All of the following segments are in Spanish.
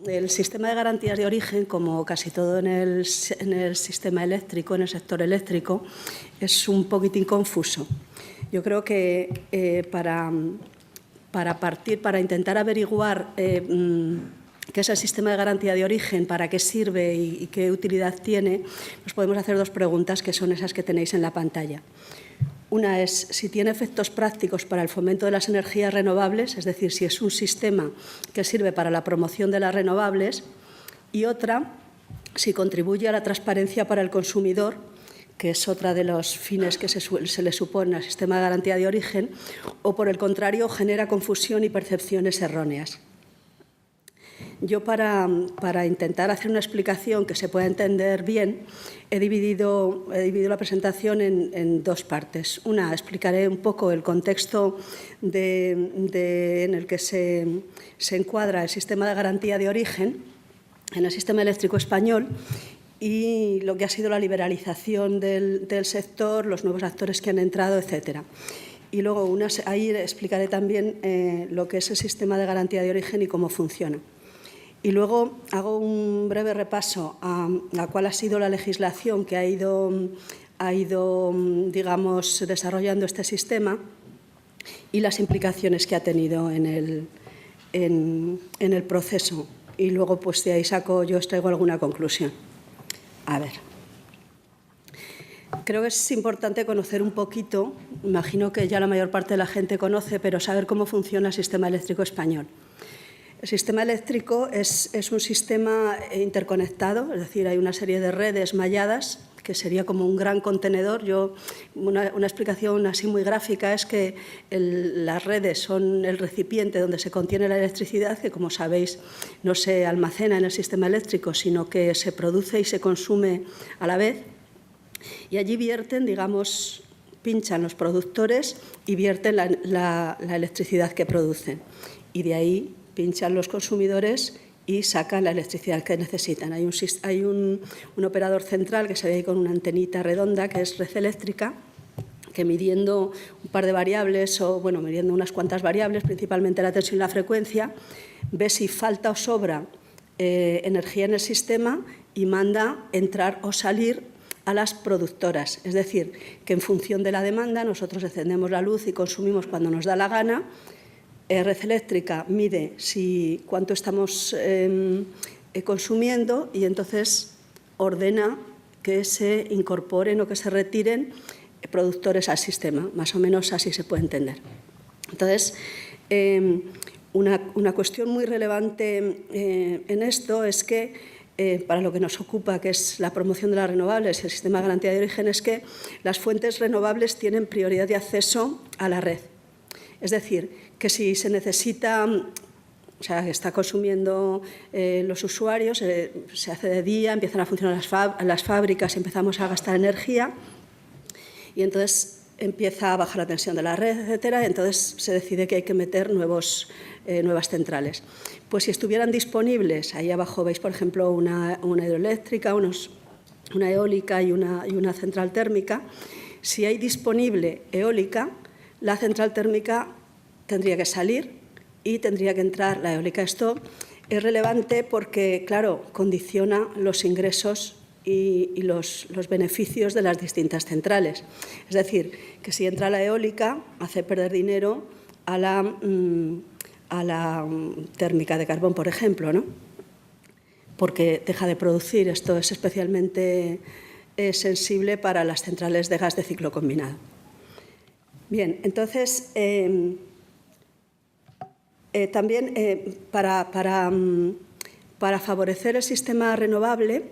El sistema de garantías de origen, como casi todo en el sistema eléctrico, en el sector eléctrico, es un poquitín confuso. Yo creo que para intentar averiguar qué es el sistema de garantía de origen, para qué sirve y qué utilidad tiene, nos podemos hacer dos preguntas, que son esas que tenéis en la pantalla. Una es si tiene efectos prácticos para el fomento de las energías renovables, es decir, si es un sistema que sirve para la promoción de las renovables, y otra, si contribuye a la transparencia para el consumidor, que es otra de los fines que se le supone al sistema de garantía de origen, o por el contrario genera confusión y percepciones erróneas. Yo, para intentar hacer una explicación que se pueda entender bien, he dividido la presentación en dos partes. Una, explicaré un poco el contexto en el que se encuadra el sistema de garantía de origen en el sistema eléctrico español y lo que ha sido la liberalización del sector, los nuevos actores que han entrado, etcétera. Y luego ahí explicaré también lo que es el sistema de garantía de origen y cómo funciona. Y luego hago un breve repaso a cuál ha sido la legislación que ha ido digamos, desarrollando este sistema y las implicaciones que ha tenido en el proceso. Y luego, pues de ahí yo os traigo alguna conclusión. A ver. Creo que es importante conocer un poquito, imagino que ya la mayor parte de la gente conoce, pero saber cómo funciona el sistema eléctrico español. El sistema eléctrico es un sistema interconectado, es decir, hay una serie de redes malladas, que sería como un gran contenedor. Una explicación así muy gráfica es que las redes son el recipiente donde se contiene la electricidad, que, como sabéis, no se almacena en el sistema eléctrico, sino que se produce y se consume a la vez. Y allí vierten, digamos, pinchan los productores y vierten la electricidad que producen. Y de ahí pinchan los consumidores y sacan la electricidad que necesitan. Hay un operador central que se ve ahí con una antenita redonda, que es Red Eléctrica, que midiendo un par de variables, midiendo unas cuantas variables, principalmente la tensión y la frecuencia, ve si falta o sobra energía en el sistema y manda entrar o salir a las productoras. Es decir, que en función de la demanda nosotros encendemos la luz y consumimos cuando nos da la gana. Red Eléctrica mide cuánto estamos consumiendo y entonces ordena que se incorporen o que se retiren productores al sistema. Más o menos así se puede entender. Entonces, una cuestión muy relevante en esto es que, para lo que nos ocupa, que es la promoción de las renovables y el sistema de garantía de origen, es que las fuentes renovables tienen prioridad de acceso a la red. Es decir, que si se necesita, está consumiendo los usuarios, se hace de día, empiezan a funcionar las fábricas, empezamos a gastar energía y entonces empieza a bajar la tensión de la red, etcétera, entonces se decide que hay que meter nuevas centrales. Pues si estuvieran disponibles, ahí abajo veis, por ejemplo, una hidroeléctrica, una eólica y una central térmica. Si hay disponible eólica, la central térmica tendría que salir y tendría que entrar la eólica. Esto es relevante porque, claro, condiciona los ingresos y los beneficios de las distintas centrales. Es decir, que si entra la eólica, hace perder dinero a la térmica de carbón, por ejemplo, ¿no? Porque deja de producir. Esto es especialmente sensible para las centrales de gas de ciclo combinado. Bien, entonces, también para favorecer el sistema renovable,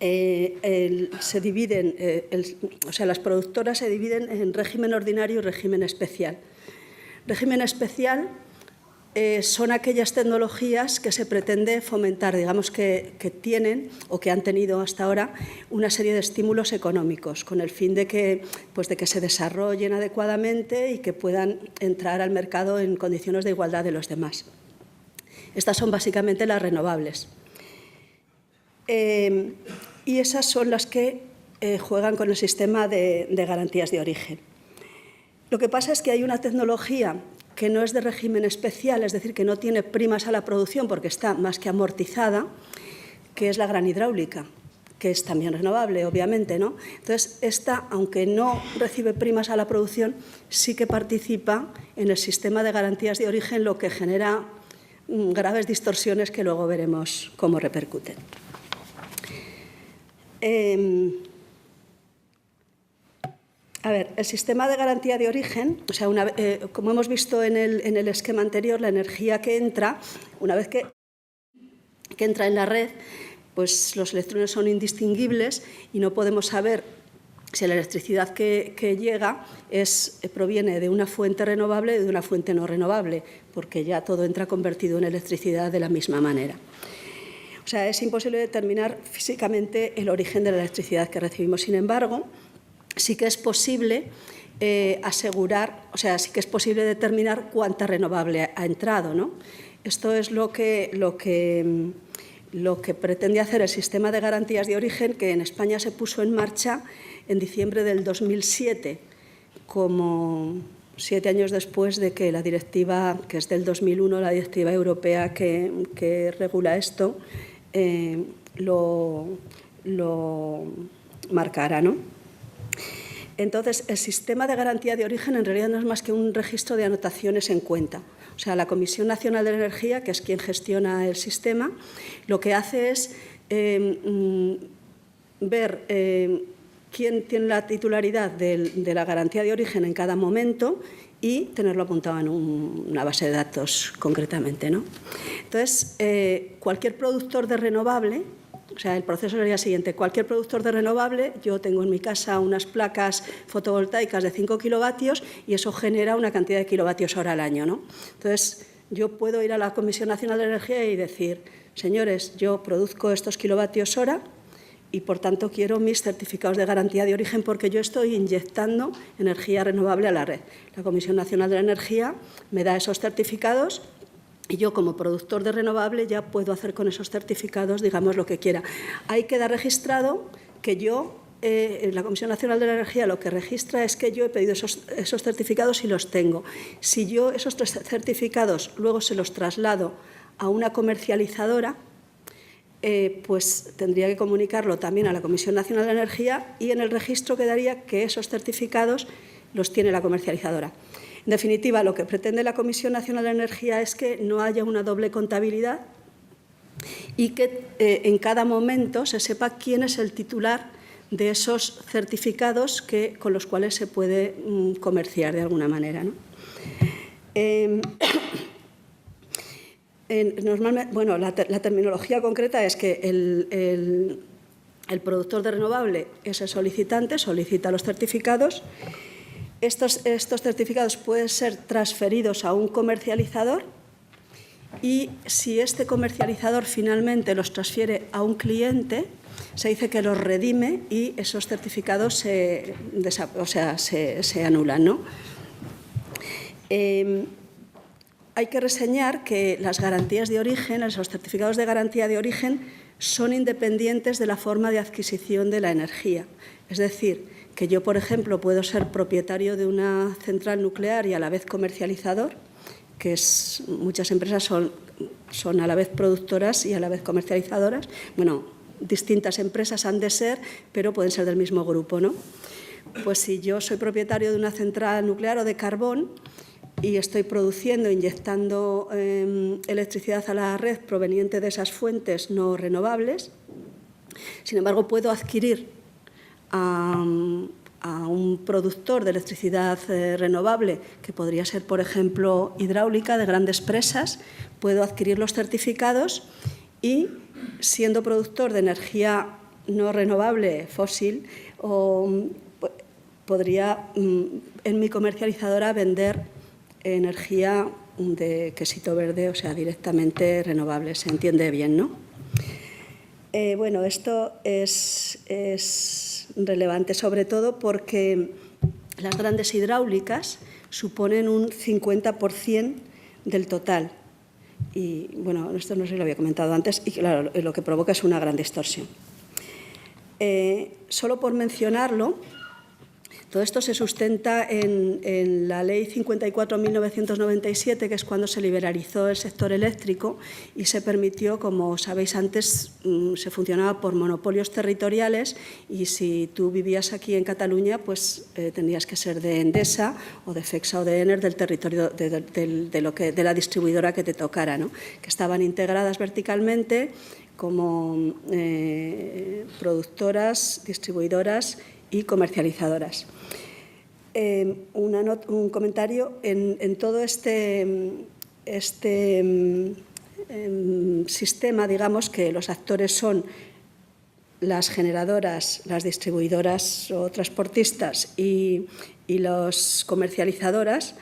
se dividen, las productoras se dividen en régimen ordinario y régimen especial. Régimen especial son aquellas tecnologías que se pretende fomentar, digamos que tienen o que han tenido hasta ahora una serie de estímulos económicos con el fin de que se desarrollen adecuadamente y que puedan entrar al mercado en condiciones de igualdad de los demás. Estas son básicamente las renovables. Y esas son las que juegan con el sistema de garantías de origen. Lo que pasa es que hay una tecnología que no es de régimen especial, es decir, que no tiene primas a la producción porque está más que amortizada, que es la gran hidráulica, que es también renovable, obviamente, ¿no? Entonces, esta, aunque no recibe primas a la producción, sí que participa en el sistema de garantías de origen, lo que genera graves distorsiones que luego veremos cómo repercuten. A ver, el sistema de garantía de origen, o sea, como hemos visto en el esquema anterior, la energía que entra, una vez que entra en la red, pues los electrones son indistinguibles y no podemos saber si la electricidad que llega proviene de una fuente renovable o de una fuente no renovable, porque ya todo entra convertido en electricidad de la misma manera. O sea, es imposible determinar físicamente el origen de la electricidad que recibimos. Sin embargo, sí que es posible sí que es posible determinar cuánta renovable ha entrado, ¿no? Esto es lo que pretende hacer el sistema de garantías de origen, que en España se puso en marcha en diciembre del 2007, como 7 años después de que la directiva, que es del 2001, la directiva europea que regula esto, lo marcara, ¿no? Entonces, el sistema de garantía de origen en realidad no es más que un registro de anotaciones en cuenta. O sea, la Comisión Nacional de Energía, que es quien gestiona el sistema, lo que hace es ver quién tiene la titularidad de la garantía de origen en cada momento y tenerlo apuntado en una base de datos concretamente, ¿no? Entonces, cualquier productor de renovable, o sea, el proceso sería el siguiente. Cualquier productor de renovable, yo tengo en mi casa unas placas fotovoltaicas de 5 kilovatios y eso genera una cantidad de kilovatios hora al año, ¿no? Entonces, yo puedo ir a la Comisión Nacional de Energía y decir, señores, yo produzco estos kilovatios hora y, por tanto, quiero mis certificados de garantía de origen porque yo estoy inyectando energía renovable a la red. La Comisión Nacional de la Energía me da esos certificados y yo, como productor de renovable, ya puedo hacer con esos certificados, digamos, lo que quiera. Ahí queda registrado que yo, la Comisión Nacional de la Energía, lo que registra es que yo he pedido esos certificados y los tengo. Si yo esos certificados luego se los traslado a una comercializadora, pues tendría que comunicarlo también a la Comisión Nacional de la Energía y en el registro quedaría que esos certificados los tiene la comercializadora. En definitiva, lo que pretende la Comisión Nacional de Energía es que no haya una doble contabilidad y que en cada momento se sepa quién es el titular de esos certificados con los cuales se puede comerciar de alguna manera, ¿no? Normalmente, bueno, la terminología concreta es que el productor de renovable es el solicitante, solicita los certificados. Estos certificados pueden ser transferidos a un comercializador y si este comercializador finalmente los transfiere a un cliente, se dice que los redime y esos certificados se anulan, ¿no? Hay que reseñar que las garantías de origen, los certificados de garantía de origen, son independientes de la forma de adquisición de la energía. Es decir, que yo, por ejemplo, puedo ser propietario de una central nuclear y a la vez comercializador, que muchas empresas son a la vez productoras y a la vez comercializadoras. Bueno, distintas empresas han de ser, pero pueden ser del mismo grupo, ¿no? Pues si yo soy propietario de una central nuclear o de carbón y estoy produciendo, inyectando electricidad a la red proveniente de esas fuentes no renovables, sin embargo, puedo adquirir a un productor de electricidad renovable, que podría ser, por ejemplo, hidráulica, de grandes presas, puedo adquirir los certificados y, siendo productor de energía no renovable, fósil, podría en mi comercializadora vender energía de quesito verde, o sea, directamente renovable. Se entiende bien, ¿no? Bueno, esto es relevante sobre todo porque las grandes hidráulicas suponen un 50% del total. Y, bueno, esto no sé si lo había comentado antes, y claro, lo que provoca es una gran distorsión. Solo por mencionarlo, Todo esto se sustenta en la Ley 54.1997, que es cuando se liberalizó el sector eléctrico y se permitió, como sabéis antes, se funcionaba por monopolios territoriales y si tú vivías aquí en Cataluña, pues tendrías que ser de Endesa o de Fecsa o de Ener, del territorio de la distribuidora que te tocara, ¿no? Que estaban integradas verticalmente como productoras, distribuidoras y comercializadoras. Un comentario en todo este sistema, digamos que los actores son las generadoras, las distribuidoras o transportistas y las comercializadoras.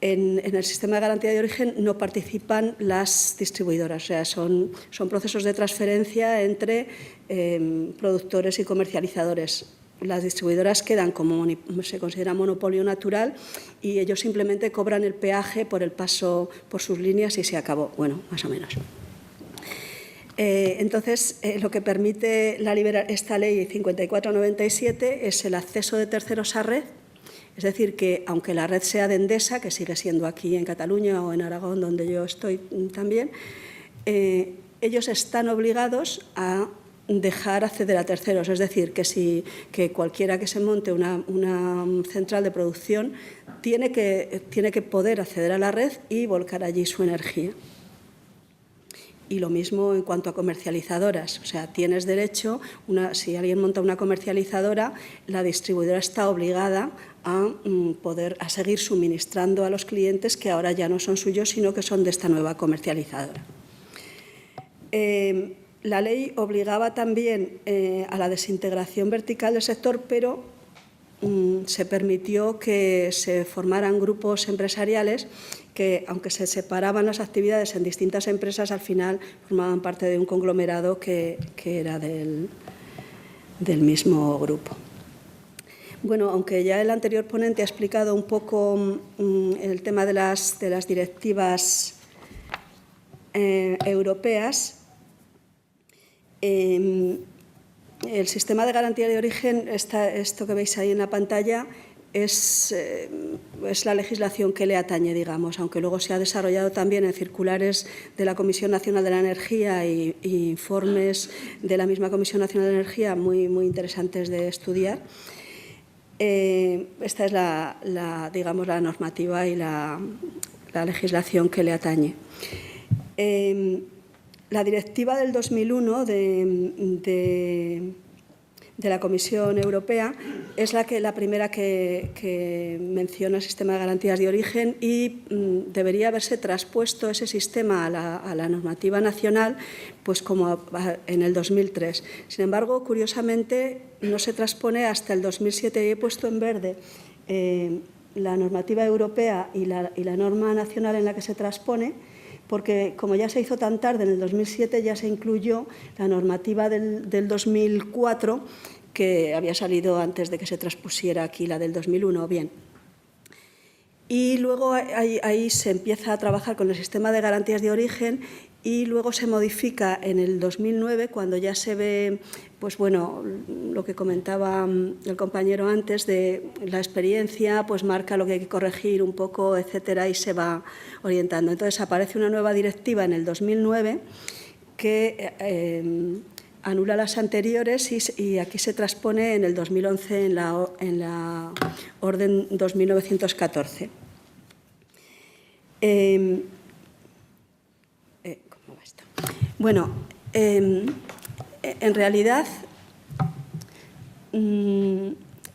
En el sistema de garantía de origen no participan las distribuidoras, o sea, son procesos de transferencia entre productores y comercializadores. Las distribuidoras quedan como se considera monopolio natural y ellos simplemente cobran el peaje por el paso por sus líneas y se acabó, bueno, más o menos. Entonces, lo que permite esta ley 5497 es el acceso de terceros a red. Es decir, que aunque la red sea de Endesa, que sigue siendo aquí en Cataluña o en Aragón, donde yo estoy también, ellos están obligados a dejar acceder a terceros. Es decir, que cualquiera que se monte una central de producción tiene que poder acceder a la red y volcar allí su energía. Y lo mismo en cuanto a comercializadoras. O sea, tienes derecho, si alguien monta una comercializadora, la distribuidora está obligada a seguir suministrando a los clientes que ahora ya no son suyos, sino que son de esta nueva comercializadora. La ley obligaba también a la desintegración vertical del sector, pero se permitió que se formaran grupos empresariales que, aunque se separaban las actividades en distintas empresas, al final formaban parte de un conglomerado que era del mismo grupo. Bueno, aunque ya el anterior ponente ha explicado un poco el tema de las directivas europeas, el sistema de garantía de origen, esto que veis ahí en la pantalla, es la legislación que le atañe, digamos, aunque luego se ha desarrollado también en circulares de la Comisión Nacional de la Energía y informes de la misma Comisión Nacional de Energía muy interesantes de estudiar. Esta es digamos, la normativa y la legislación que le atañe. La directiva del 2001 de la Comisión Europea es la primera que menciona el sistema de garantías de origen y debería haberse traspuesto ese sistema a la normativa nacional, pues como en el 2003. Sin embargo, curiosamente, no se transpone hasta el 2007 y he puesto en verde la normativa europea y la norma nacional en la que se transpone, porque como ya se hizo tan tarde, en el 2007 ya se incluyó la normativa del 2004, que había salido antes de que se transpusiera aquí la del 2001, bien. Y luego ahí se empieza a trabajar con el sistema de garantías de origen y luego se modifica en el 2009, cuando ya se ve, pues bueno, lo que comentaba el compañero antes, de la experiencia, pues marca lo que hay que corregir un poco, etcétera, y se va orientando. Entonces aparece una nueva directiva en el 2009 que anula las anteriores y aquí se transpone en el 2011 en la Orden 2914. ¿Cómo va esto? Bueno, en realidad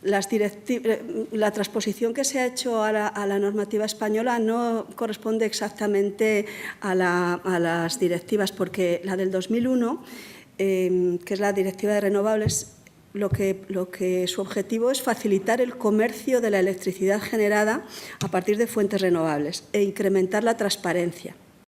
la transposición que se ha hecho a la normativa española no corresponde exactamente a las directivas, porque la del 2001, que es la Directiva de Renovables, lo que su objetivo es facilitar el comercio de la electricidad generada a partir de fuentes renovables e incrementar la transparencia.